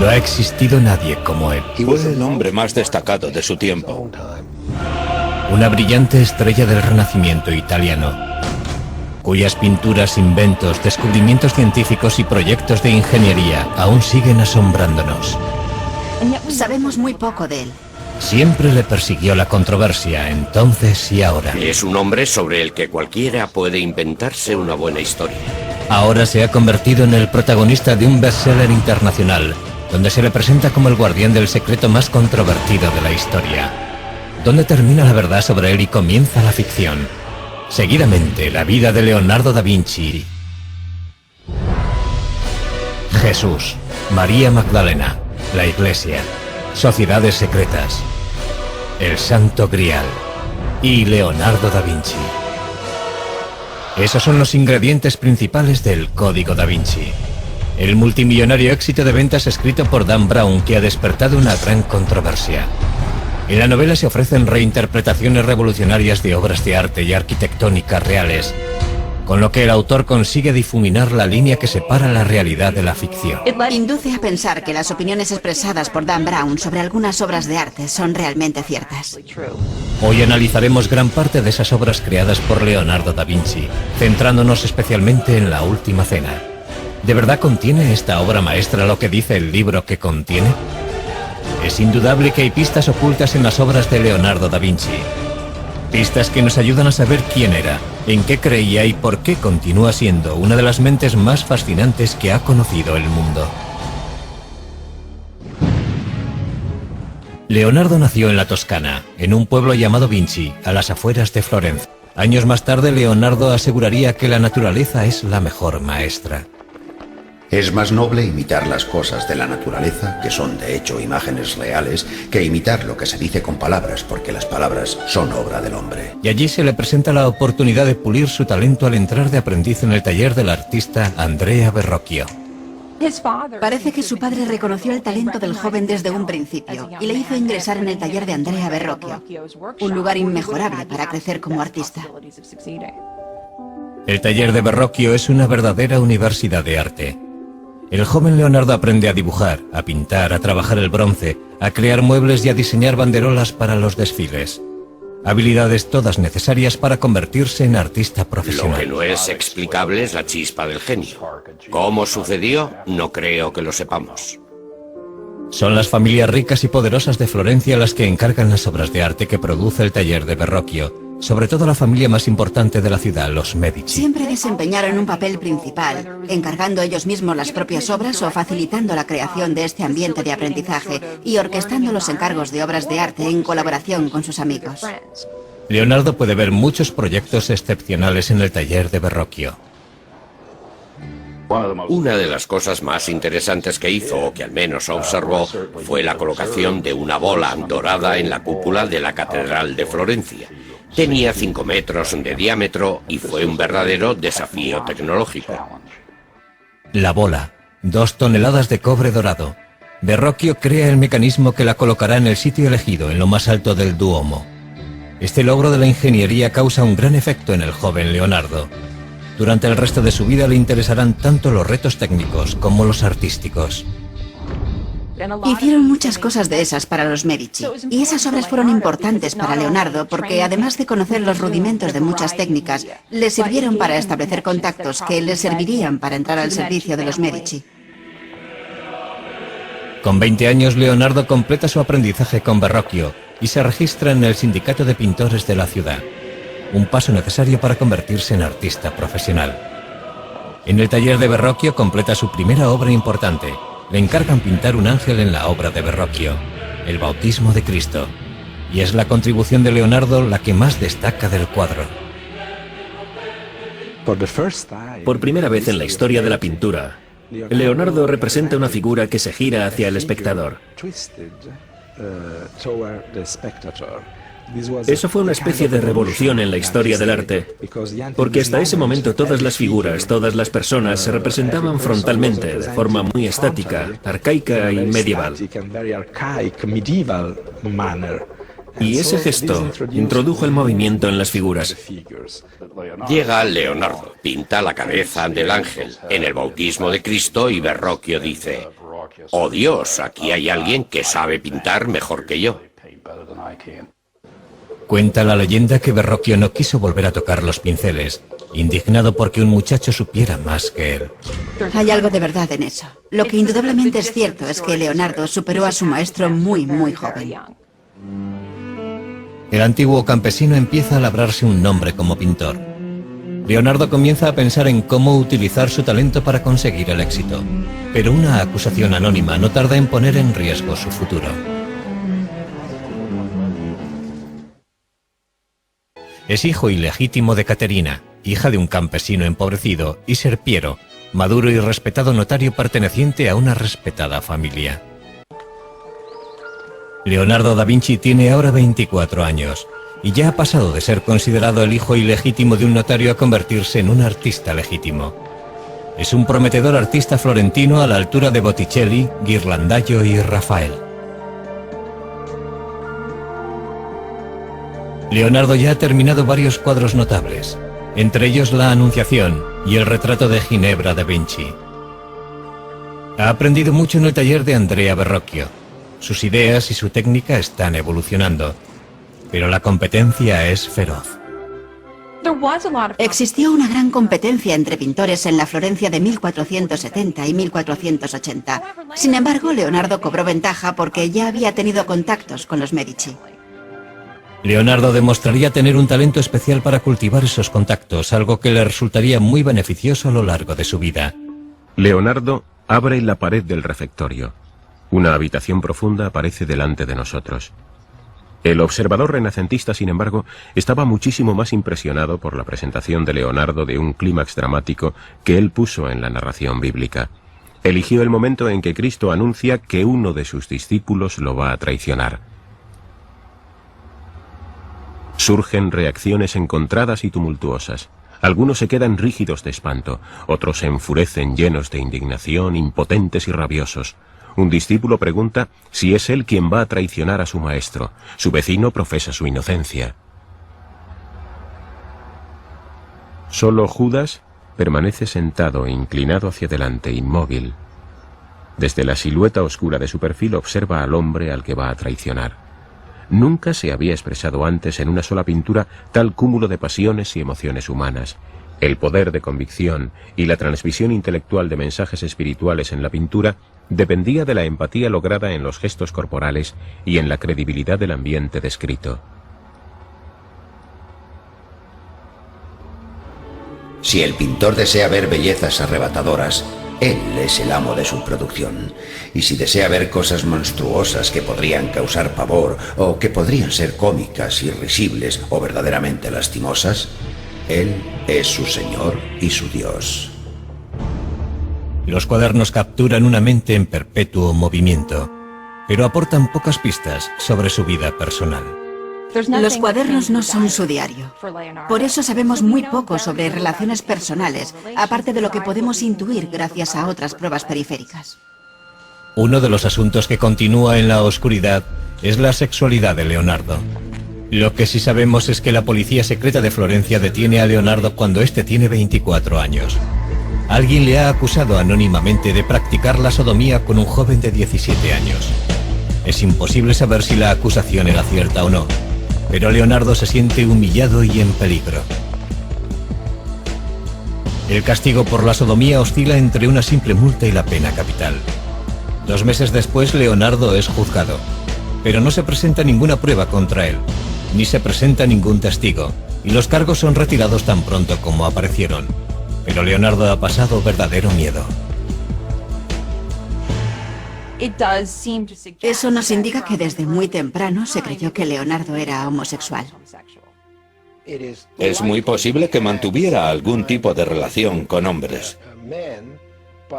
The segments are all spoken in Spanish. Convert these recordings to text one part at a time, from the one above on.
No ha existido nadie como él. Fue el hombre más destacado de su tiempo. Una brillante estrella del Renacimiento italiano, cuyas pinturas, inventos, descubrimientos científicos y proyectos de ingeniería aún siguen asombrándonos. Sabemos muy poco de él. Siempre le persiguió la controversia, entonces y ahora. Es un hombre sobre el que cualquiera puede inventarse una buena historia. Ahora se ha convertido en el protagonista de un bestseller internacional, donde se le presenta como el guardián del secreto más controvertido de la historia. ¿Dónde termina la verdad sobre él y comienza la ficción? Seguidamente, la vida de Leonardo da Vinci. Jesús, María Magdalena, la Iglesia, sociedades secretas, el Santo Grial y Leonardo da Vinci. Esos son los ingredientes principales del Código da Vinci, el multimillonario éxito de ventas escrito por Dan Brown que ha despertado una gran controversia. En la novela se ofrecen reinterpretaciones revolucionarias de obras de arte y arquitectónicas reales, con lo que el autor consigue difuminar la línea que separa la realidad de la ficción. Induce a pensar que las opiniones expresadas por Dan Brown sobre algunas obras de arte son realmente ciertas. Hoy analizaremos gran parte de esas obras creadas por Leonardo da Vinci, centrándonos especialmente en La Última Cena. ¿De verdad contiene esta obra maestra lo que dice el libro que contiene? Es indudable que hay pistas ocultas en las obras de Leonardo da Vinci. Pistas que nos ayudan a saber quién era, en qué creía y por qué continúa siendo una de las mentes más fascinantes que ha conocido el mundo. Leonardo nació en la Toscana, en un pueblo llamado Vinci, a las afueras de Florencia. Años más tarde, Leonardo aseguraría que la naturaleza es la mejor maestra. Es más noble imitar las cosas de la naturaleza, que son de hecho imágenes reales, que imitar lo que se dice con palabras, porque las palabras son obra del hombre. Y allí se le presenta la oportunidad de pulir su talento al entrar de aprendiz en el taller del artista Andrea Verrocchio. Parece que su padre reconoció el talento del joven desde un principio y le hizo ingresar en el taller de Andrea Verrocchio, un lugar inmejorable para crecer como artista. El taller de Verrocchio es una verdadera universidad de arte. El joven Leonardo aprende a dibujar, a pintar, a trabajar el bronce, a crear muebles y a diseñar banderolas para los desfiles. Habilidades todas necesarias para convertirse en artista profesional. Lo que no es explicable es la chispa del genio. ¿Cómo sucedió? No creo que lo sepamos. Son las familias ricas y poderosas de Florencia las que encargan las obras de arte que produce el taller de Verrocchio, sobre todo la familia más importante de la ciudad, los Medici. Siempre desempeñaron un papel principal, encargando ellos mismos las propias obras o facilitando la creación de este ambiente de aprendizaje y orquestando los encargos de obras de arte en colaboración con sus amigos. Leonardo puede ver muchos proyectos excepcionales en el taller de Verrocchio. Una de las cosas más interesantes que hizo, o que al menos observó, fue la colocación de una bola dorada en la cúpula de la Catedral de Florencia. Tenía 5 metros de diámetro y fue un verdadero desafío tecnológico. La bola, 2 toneladas de cobre dorado. Verrocchio crea el mecanismo que la colocará en el sitio elegido, en lo más alto del Duomo. Este logro de la ingeniería causa un gran efecto en el joven Leonardo. Durante el resto de su vida le interesarán tanto los retos técnicos como los artísticos. Hicieron muchas cosas de esas para los Medici, y esas obras fueron importantes para Leonardo porque, además de conocer los rudimentos de muchas técnicas, le sirvieron para establecer contactos que le servirían para entrar al servicio de los Medici. Con 20 años, Leonardo completa su aprendizaje con Verrocchio y se registra en el Sindicato de Pintores de la ciudad. Un paso necesario para convertirse en artista profesional. En el taller de Verrocchio completa su primera obra importante. Le encargan pintar un ángel en la obra de Verrocchio, el Bautismo de Cristo, y es la contribución de Leonardo la que más destaca del cuadro. Por primera vez en la historia de la pintura, Leonardo representa una figura que se gira hacia el espectador. Eso fue una especie de revolución en la historia del arte, porque hasta ese momento todas las figuras, todas las personas se representaban frontalmente, de forma muy estática, arcaica y medieval. Y ese gesto introdujo el movimiento en las figuras. Llega Leonardo, pinta la cabeza del ángel en el Bautismo de Cristo y Verrocchio dice: oh Dios, aquí hay alguien que sabe pintar mejor que yo. Cuenta la leyenda que Verrocchio no quiso volver a tocar los pinceles, indignado porque un muchacho supiera más que él. Hay algo de verdad en eso. Lo que indudablemente es cierto es que Leonardo superó a su maestro muy joven. El antiguo campesino empieza a labrarse un nombre como pintor. Leonardo comienza a pensar en cómo utilizar su talento para conseguir el éxito, pero una acusación anónima no tarda en poner en riesgo su futuro. Es hijo ilegítimo de Caterina, hija de un campesino empobrecido, y Serpiero, maduro y respetado notario perteneciente a una respetada familia. Leonardo da Vinci tiene ahora 24 años, y ya ha pasado de ser considerado el hijo ilegítimo de un notario a convertirse en un artista legítimo. Es un prometedor artista florentino a la altura de Botticelli, Ghirlandaio y Rafael. Leonardo ya ha terminado varios cuadros notables, entre ellos la Anunciación y el retrato de Ginebra da Vinci. Ha aprendido mucho en el taller de Andrea Verrocchio. Sus ideas y su técnica están evolucionando, pero la competencia es feroz. Existió una gran competencia entre pintores en la Florencia de 1470 y 1480. Sin embargo, Leonardo cobró ventaja porque ya había tenido contactos con los Medici. Leonardo demostraría tener un talento especial para cultivar esos contactos, algo que le resultaría muy beneficioso a lo largo de su vida. Leonardo abre la pared del refectorio. Una habitación profunda aparece delante de nosotros. El observador renacentista, sin embargo, estaba muchísimo más impresionado por la presentación de Leonardo de un clímax dramático que él puso en la narración bíblica. Eligió el momento en que Cristo anuncia que uno de sus discípulos lo va a traicionar. Surgen reacciones encontradas y tumultuosas. Algunos se quedan rígidos de espanto, otros se enfurecen llenos de indignación, impotentes y rabiosos. Un discípulo pregunta si es él quien va a traicionar a su maestro. Su vecino profesa su inocencia. Solo Judas permanece sentado e inclinado hacia adelante, inmóvil. Desde la silueta oscura de su perfil observa al hombre al que va a traicionar. Nunca se había expresado antes en una sola pintura tal cúmulo de pasiones y emociones humanas. El poder de convicción y la transmisión intelectual de mensajes espirituales en la pintura dependía de la empatía lograda en los gestos corporales y en la credibilidad del ambiente descrito. Si el pintor desea ver bellezas arrebatadoras, él es el amo de su producción. Y si desea ver cosas monstruosas que podrían causar pavor, o que podrían ser cómicas, irrisibles o verdaderamente lastimosas, él es su señor y su Dios. Los cuadernos capturan una mente en perpetuo movimiento, pero aportan pocas pistas sobre su vida personal. Los cuadernos no son su diario. Por eso sabemos muy poco sobre relaciones personales, aparte de lo que podemos intuir gracias a otras pruebas periféricas. Uno de los asuntos que continúa en la oscuridad es la sexualidad de Leonardo. Lo que sí sabemos es que la policía secreta de Florencia detiene a Leonardo cuando éste tiene 24 años. Alguien le ha acusado anónimamente de practicar la sodomía con un joven de 17 años. Es imposible saber si la acusación era cierta o no, pero Leonardo se siente humillado y en peligro. El castigo por la sodomía oscila entre una simple multa y la pena capital. 2 meses después, Leonardo es juzgado, pero no se presenta ninguna prueba contra él, ni se presenta ningún testigo, y los cargos son retirados tan pronto como aparecieron. Pero Leonardo ha pasado verdadero miedo. Eso nos indica que desde muy temprano se creyó que Leonardo era homosexual. Es muy posible que mantuviera algún tipo de relación con hombres.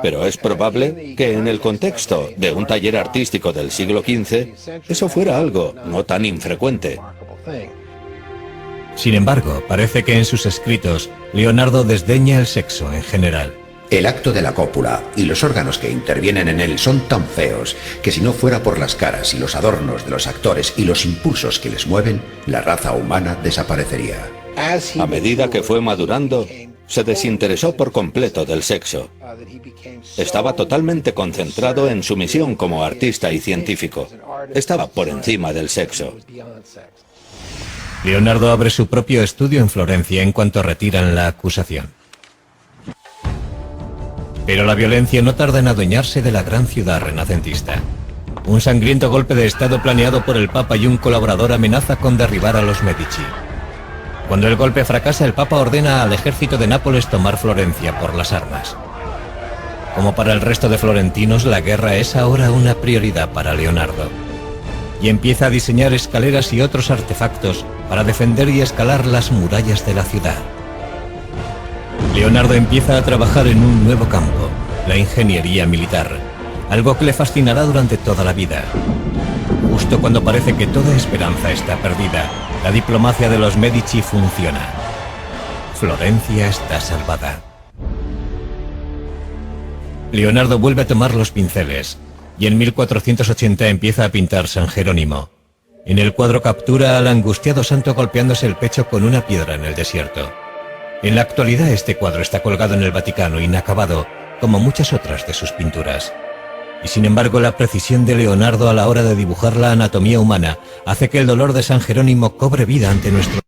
Pero es probable que en el contexto de un taller artístico del siglo XV, eso fuera algo no tan infrecuente. Sin embargo, parece que en sus escritos, Leonardo desdeña el sexo en general. El acto de la cópula y los órganos que intervienen en él son tan feos que si no fuera por las caras y los adornos de los actores y los impulsos que les mueven, la raza humana desaparecería. A medida que fue madurando, se desinteresó por completo del sexo. Estaba totalmente concentrado en su misión como artista y científico. Estaba por encima del sexo. Leonardo abre su propio estudio en Florencia en cuanto retiran la acusación. Pero la violencia no tarda en adueñarse de la gran ciudad renacentista. Un sangriento golpe de estado planeado por el Papa y un colaborador amenaza con derribar a los Medici. Cuando el golpe fracasa, el Papa ordena al ejército de Nápoles tomar Florencia por las armas. Como para el resto de florentinos, la guerra es ahora una prioridad para Leonardo. Y empieza a diseñar escaleras y otros artefactos para defender y escalar las murallas de la ciudad. Leonardo empieza a trabajar en un nuevo campo, la ingeniería militar, algo que le fascinará durante toda la vida. Justo cuando parece que toda esperanza está perdida, la diplomacia de los Medici funciona. Florencia está salvada. Leonardo vuelve a tomar los pinceles, y en 1480 empieza a pintar San Jerónimo. En el cuadro captura al angustiado santo golpeándose el pecho con una piedra en el desierto. En la actualidad este cuadro está colgado en el Vaticano inacabado, como muchas otras de sus pinturas. Y sin embargo la precisión de Leonardo a la hora de dibujar la anatomía humana hace que el dolor de San Jerónimo cobre vida ante nuestro